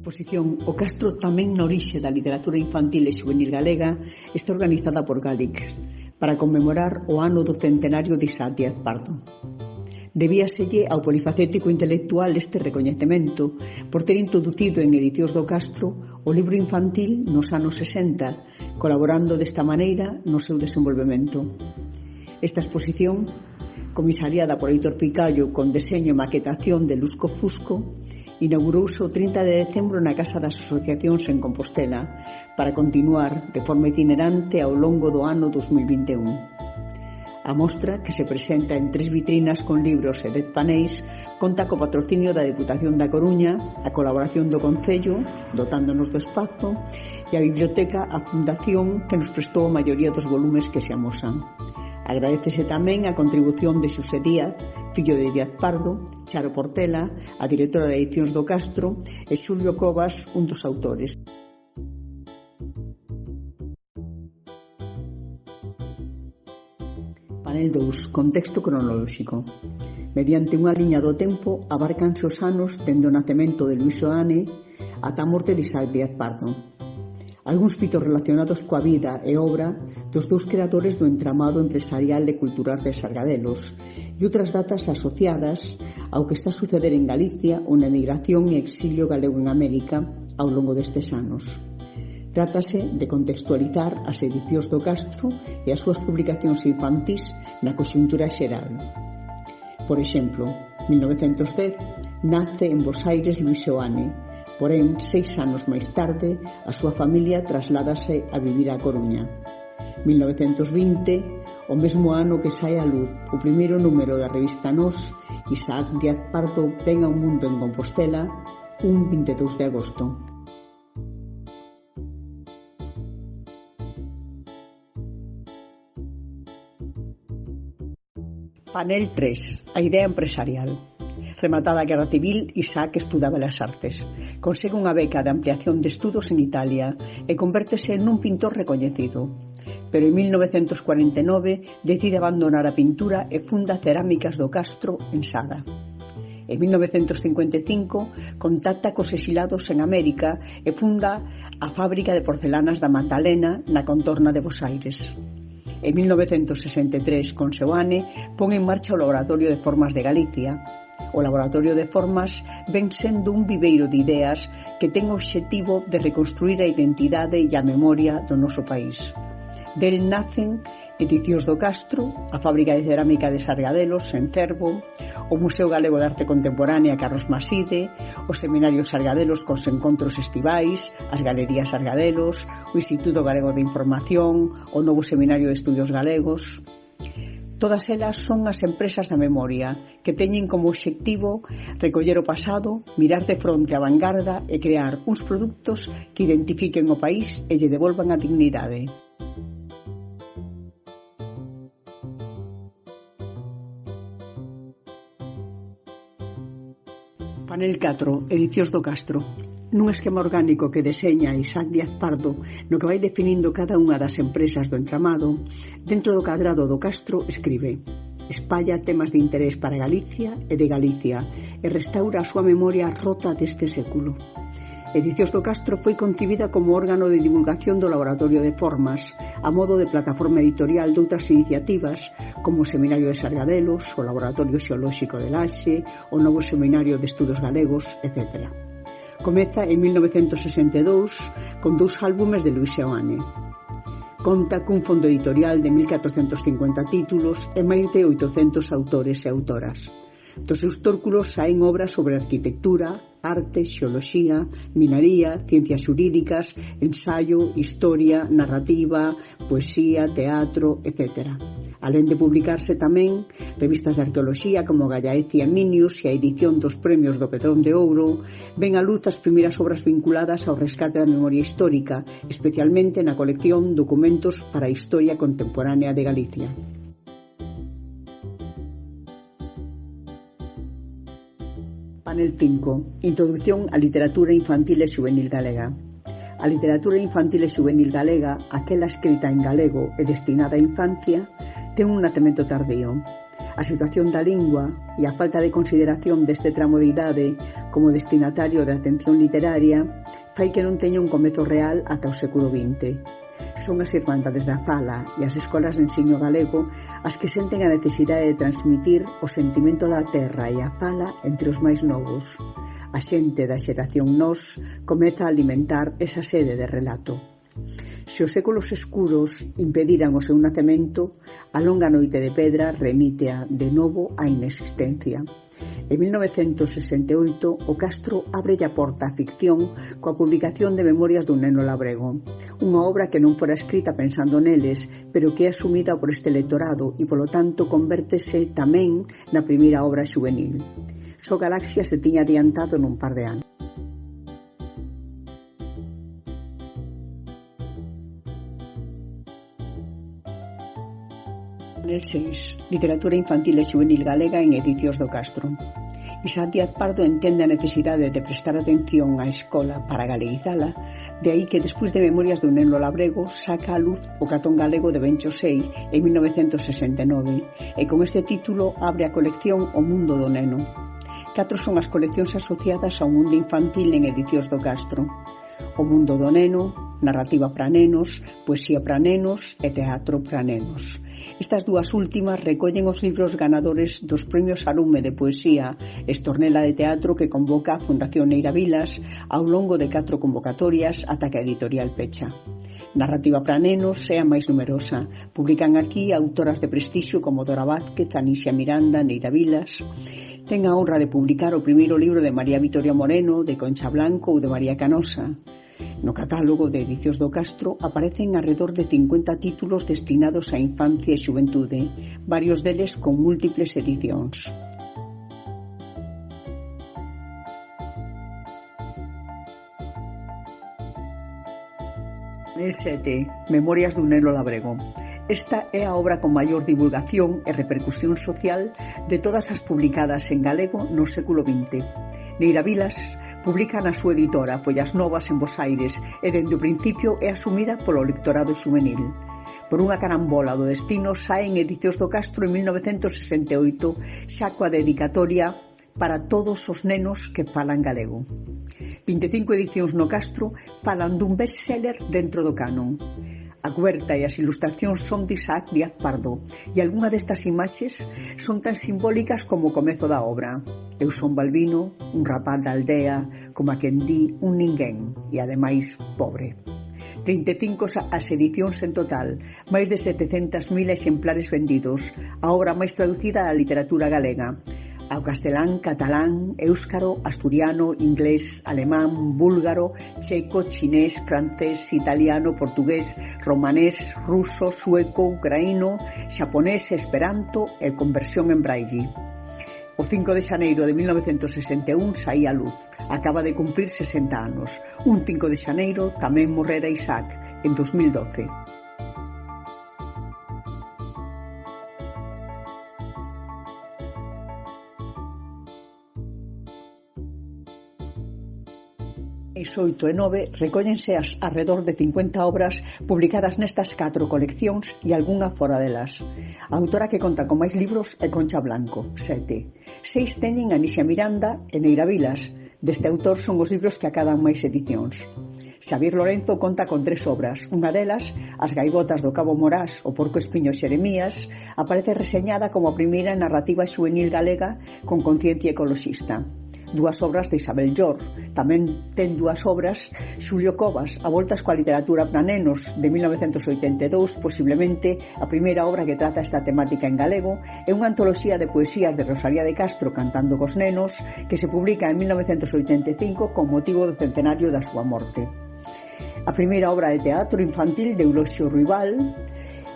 exposición O Castro tamén na orixe da literatura infantil e xuvenil galega está organizada por Galix para conmemorar o ano do centenario de Isaac Díaz Pardo. Debíaselle ao polifacético intelectual este recoñecemento por ter introducido en Edicións do Castro o libro infantil nos anos 60, colaborando desta maneira no seu desenvolvemento. Esta exposición, comisariada por Heitor Picallo con deseño e maquetación de Lusco Fusco, inaugurouse o 30 de decembro na Casa das Asociacións en Compostela para continuar de forma itinerante ao longo do ano 2021. A mostra, que se presenta en 3 vitrinas con libros e 10 paneis, conta co patrocinio da Deputación da Coruña, a colaboración do Concello, dotándonos do espazo, e a Biblioteca, a Fundación, que nos prestou a maioría dos volumes que se amosan. Agradécese tamén a contribución de Xosé Díaz, fillo de Díaz Pardo, Charo Portela, a directora de Edicións do Castro, e Xulio Cobas, un dos autores. Panel 2. Contexto cronolóxico. Mediante unha liña do tempo abárcanse os anos dende o nacemento de Luis Seoane ata a morte de Isaac Díaz Pardo. Algúns fitos relacionados coa vida e obra dos dous creadores do entramado empresarial e cultural de Sargadelos e outras datas asociadas ao que está a suceder en Galicia ou na emigración e exilio galego en América ao longo destes anos. Trátase de contextualizar as Edicións do Castro e as súas publicacións infantís na conxuntura xeral. Por exemplo, 1910 nace en Bos Aires Luis Seoane. Porén, 6 anos máis tarde, a súa familia trasládase a vivir á Coruña. 1920, o mesmo ano que sae á luz o primeiro número da revista Nós, Isaac Díaz Pardo ven ao mundo en Compostela un 22 de agosto. Panel 3. A idea empresarial. Rematada a Guerra Civil, Isaac estudaba Belas Artes. Consegue unha beca de ampliación de estudos en Italia e convértese nun pintor recoñecido. Pero en 1949 decide abandonar a pintura e funda Cerámicas do Castro en Sada. En 1955 contacta cos exilados en América e funda a fábrica de porcelanas da Magdalena na contorna de Bos Aires. En 1963, con Seoane, pon en marcha o Laboratorio de Formas de Galicia. O Laboratorio de Formas ven sendo un viveiro de ideas que ten o obxectivo de reconstruir a identidade e a memoria do noso país. Del nacen Edicións do Castro, a Fábrica de Cerámica de Sargadelos, en Cervo, o Museo Galego de Arte Contemporánea Carlos Maside, o Seminario Sargadelos cos encontros estivais, as Galerías Sargadelos, o Instituto Galego de Información, o novo Seminario de Estudios Galegos. Todas elas son as empresas da memoria, que teñen como obxectivo recoller o pasado, mirar de fronte a vanguarda e crear uns produtos que identifiquen o país e lle devolvan a dignidade. Panel 4. Edicións do Castro. Nun esquema orgánico que deseña Isaac Díaz Pardo, no que vai definindo cada unha das empresas do entramado, dentro do cadrado do Castro escribe: espalla temas de interés para Galicia e de Galicia e restaura a súa memoria rota deste século. Edicións do Castro foi concibida como órgano de divulgación do Laboratorio de Formas, a modo de plataforma editorial de outras iniciativas como o Seminario de Sargadelos, o Laboratorio Xeolóxico de Laxe, o novo Seminario de Estudos Galegos, etc. Comeza en 1962 con 2 álbumes de Luis Seoane. Conta cun fondo editorial de 1450 títulos e máis de 800 autores e autoras. Dos seus tórculos saen obras sobre arquitectura, arte, xeoloxía, minaría, ciencias xurídicas, ensaio, historia, narrativa, poesía, teatro, etc. Alén de publicarse tamén revistas de arqueoloxía como Gallaecia Minius e a edición dos premios do Pedrón de Ouro, ven á luz as primeiras obras vinculadas ao rescate da memoria histórica, especialmente na colección Documentos para a Historia Contemporánea de Galicia. Panel 5. Introdución á literatura infantil e xuvenil galega. A literatura infantil e xuvenil galega, aquela escrita en galego e destinada á infancia, ten un nacemento tardío. A situación da lingua e a falta de consideración deste tramo de idade como destinatario de atención literaria fai que non teña un comezo real ata o século XX. Son as irmandades da fala e as escolas de ensino galego as que senten a necesidade de transmitir o sentimento da terra e a fala entre os máis novos. A xente da xeración Nós comeza a alimentar esa sede de relato. Se os séculos escuros impediran o seu nacemento, a longa noite de pedra remítea de novo á inexistencia. En 1968, o Castro abre a porta á ficción coa publicación de Memorias dun neno labrego, unha obra que non fora escrita pensando neles, pero que é asumida por este lectorado e, polo tanto, convértese tamén na primeira obra xuvenil. Só Galaxia se tiña adiantado nun par de anos. Panel 6. Literatura infantil e xuvenil galega en Edicións do Castro. Isaac Díaz Pardo entende a necesidade de prestar atención á escola para galeguizala, de aí que despois de Memorias dun neno labrego saca a luz o Catón galego de Ben Chosei en 1969 e con este título abre a colección O mundo do neno. 4 son as coleccións asociadas ao mundo infantil en Edicións do Castro: O mundo do neno, narrativa para nenos, poesía para nenos e teatro para nenos. Estas dúas últimas recollen os libros ganadores dos premios Arume de Poesía e Estornela de Teatro que convoca a Fundación Neira Vilas ao longo de 4 convocatorias ata que a editorial pecha. Narrativa para nenos é a máis numerosa. Publican aquí autoras de prestixio como Dora Vázquez, Anisia Miranda, Neira Vilas. Ten a honra de publicar o primeiro libro de María Vitoria Moreno, de Concha Blanco ou de María Canosa. No catálogo de Edicións do Castro aparecen arredor de 50 títulos destinados á infancia e xuventude, varios deles con múltiples edicións. Panel 7. Memorias dun neno labrego. Esta é a obra con maior divulgación e repercusión social de todas as publicadas en galego no século XX. Neira Vilas publica na súa editora Follas Novas en Bos Aires e dende o principio é asumida polo lectorado xuvenil. Por unha carambola do destino sae en Edicións do Castro en 1968 xa coa dedicatoria para todos os nenos que falan galego. 25 edicións no Castro falan dun bestseller dentro do canon. A cuberta e as ilustracións son de Isaac Díaz Pardo e algunha destas imaxes son tan simbólicas como o comezo da obra. Eu son Balbino, un rapaz da aldea, como a quen di un ninguén e ademais pobre. 35 as edicións en total, máis de 700.000 exemplares vendidos, a obra máis traducida á literatura galega, ao castelán, catalán, éuscaro, asturiano, inglés, alemán, búlgaro, checo, chinés, francés, italiano, portugués, romanés, ruso, sueco, ucraíno, xaponés, esperanto e conversión en braille. O 5 de xaneiro de 1961 saía a luz. Acaba de cumprir 60 anos. Un 5 de xaneiro tamén morrera Isaac, en 2012. Eixos 8 e 9 recóllense as arredor de 50 obras publicadas nestas 4 coleccións e algunha fora delas. A autora que conta con máis libros é Concha Blanco, 7. 6 teñen Anisia Miranda e Neira Vilas. Deste autor son os libros que acadan máis edicións. Xavier Lorenzo conta con 3 obras. Unha delas, As gaivotas do Cabo Morás, o porco espiño Xeremías, aparece reseñada como a primeira narrativa xuvenil galega con conciencia ecoloxista. 2 obras de Isabel Llor. Tamén ten 2 obras Xulio Cobas, A voltas coa literatura para nenos, de 1982, posiblemente a primeira obra que trata esta temática en galego, é unha antoloxía de poesías de Rosalía de Castro cantando cos nenos, que se publica en 1985 con motivo do centenario da súa morte. A primeira obra de teatro infantil de Eulogio Ruibal.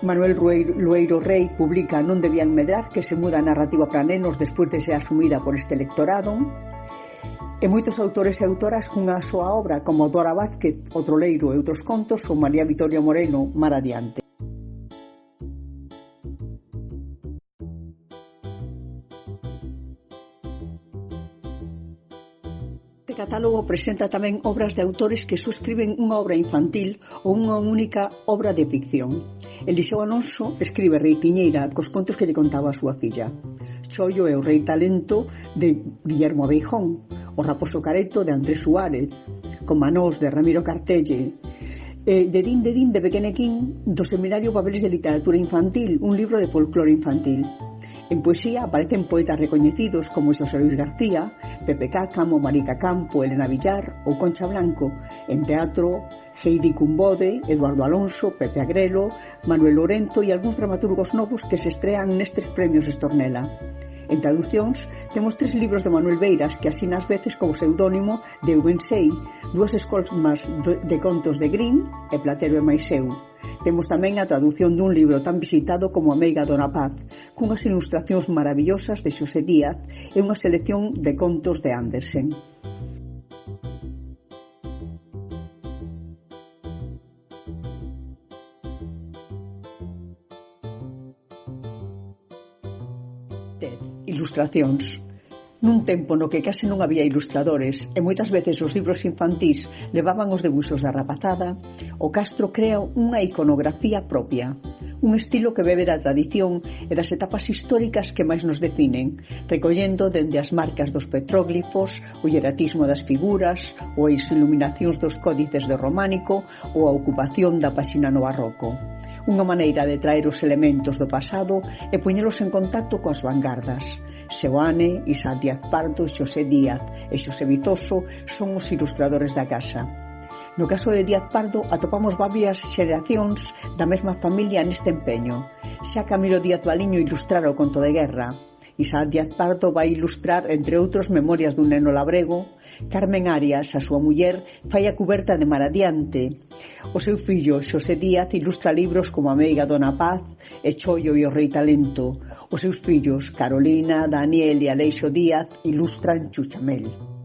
Manuel Lueiro Rei publica Non debían medrar, que se muda a narrativa para nenos despois de ser asumida por este lectorado. E moitos autores e autoras cunha súa obra, como Dora Vázquez, O troleiro e outros contos, ou María Vitoria Moreno, Mar adiante. catálogo presenta tamén obras de autores que suscriben unha obra infantil ou unha única obra de ficción. Eliseo Alonso escribe Reitiñeira cos contos que lle contaba a súa filla. Chollo e o rei talento de Guillermo Abeijón, O raposo careto de Andrés Suárez, Con manós de Ramiro Cartelle, de Din de Pequenequín do Seminario Papeles de Literatura Infantil, un libro de folclore infantil. En poesía aparecen poetas recoñecidos como Xosé Luis García, Pepe Cácamo, Marica Campo, Elena Villar ou Concha Blanco. En teatro, Heidi Cumbode, Eduardo Alonso, Pepe Agrelo, Manuel Lorenzo e algúns dramaturgos novos que se estrean nestes premios Estornela. En traducións, temos 3 libros de Manuel Beiras que asina ás veces como pseudónimo de Eubensei, 2 escolmas de contos de Grimm e Platero e máis eu. Temos tamén a tradución dun libro tan visitado como A meiga Dona Paz, cunhas ilustracións maravillosas de Xosé Díaz e unha selección de contos de Andersen. Ilustracións. Nun tempo no que case non había ilustradores e moitas veces os libros infantís levaban os debuxos da rapazada, o Castro crea unha iconografía propia, un estilo que bebe da tradición e das etapas históricas que máis nos definen, recollendo dende as marcas dos petróglifos, o hieratismo das figuras, ou as iluminacións dos códices do románico ou a ocupación da páxina no barroco. Unha maneira de traer os elementos do pasado e poñelos en contacto coas vanguardas. Seoane, Isaac Díaz Pardo, Xosé Díaz e Xosé Vizoso son os ilustradores da casa. No caso de Díaz Pardo atopamos varias xeracións da mesma familia neste empeño. Xa Camilo Díaz Baliño ilustrara o conto de guerra. Isaac Díaz Pardo vai ilustrar, entre outros, Memorias dun neno labrego. Carmen Arias, a súa muller, fai a cuberta de Mar Adiante. O seu fillo, Xosé Díaz, ilustra libros como A meiga Dona Paz e Chollo e o rei talento. Os seus fillos, Carolina, Daniel e Aleixo Díaz, ilustran Chuchamel.